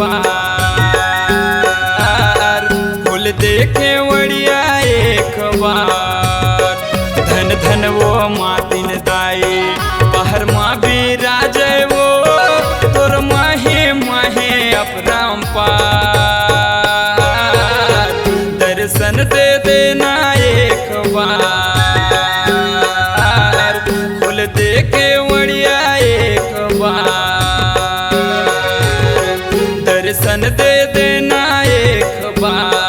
बार, खोल दे केवड़िया एक बार। धन धन वो मातिन दाई बाहर माँ बिराजे वो, तोर माहे माहे अपरंपार। दर्शन दे देना एक बार, खोल दे केवड़िया एक बार। दर्शन दे देना एक बार,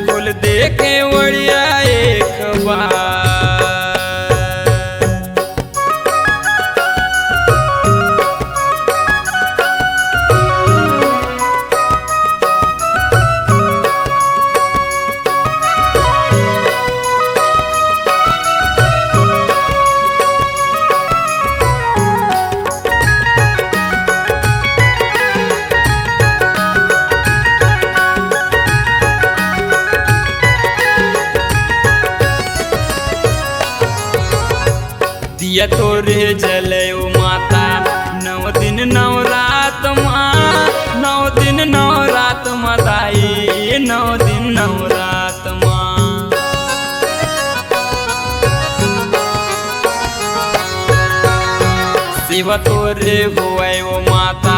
खोल दे केवड़िया एक बार। दिया तोरे जले ओ माता, 9 दिन 9 रात माँ, 9 दिन 9 रात मदाई, 9 दिन 9 रात माँ। शिव तोरे हुए ओ माता,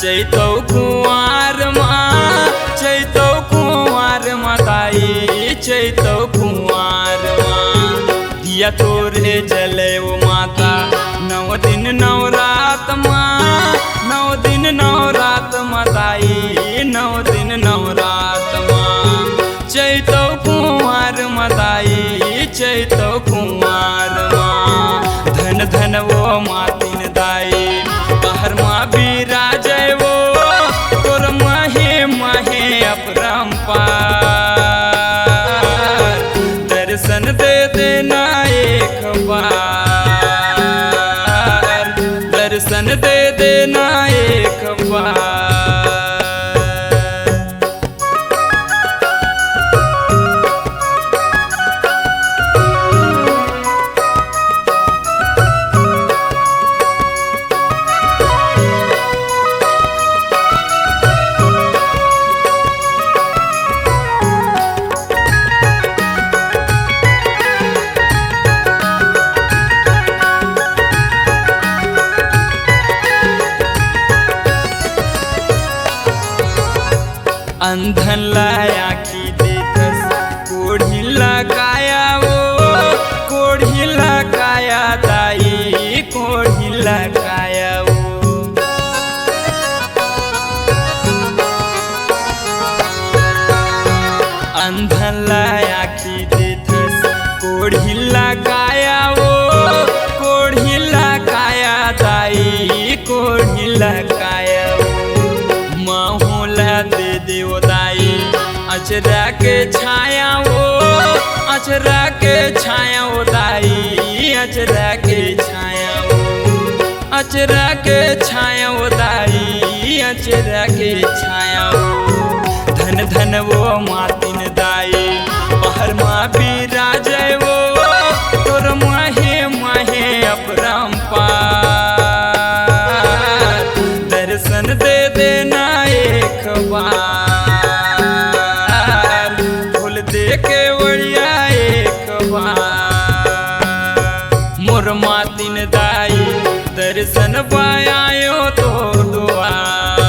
चैतौ कुंवार माँ, चैतौ कुंवार मदाई, चैतौ कुंवार माँ। दिया तोरे जले वो माता, 9 दिन 9 रात माँ, 9 दिन 9 रात मदाई, 9 दिन 9 रात माँ। चैतौ कुंवार मदाई, चैतौ कुंवार माँ। धन धन वो मातिन दाई बाहर माँ बिराजे वो, तोर माहे माहे अपरंपार। दर्शन दे देना एक बार, दर्शन दे देना एक बार। अंधन लाया की देखस कोढ़ी लगाया वो, कोढ़ी लगाया दाई, कोढ़ी लगाया वो। अंधन लाया की देखस कोढ़ी लगाया वो, कोढ़ी लगाया दाई, कोढ़ी लगाया वो। माहौला दे देव दाई अचरा के छाया वो, अचरा के छाया वो दाई, अचरा के छाया वो, अचरा के छाया वो दाई, अचरा के छाया वो। धन धन वो मातिन दाई बाहर माँ बिराजे वो, तोर माहे माहे अपरंपार। दर्शन दे देना एक बार, खोल दे केवड़िया एक बार। मोर मातिन दाई दर्शन पायो तो द्वार,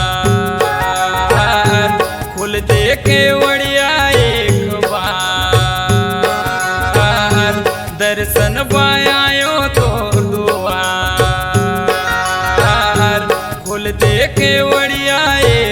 खोल दे केवड़िया एक बार। दर्शन पायो तो द्वार, खोल दे केवड़िया एक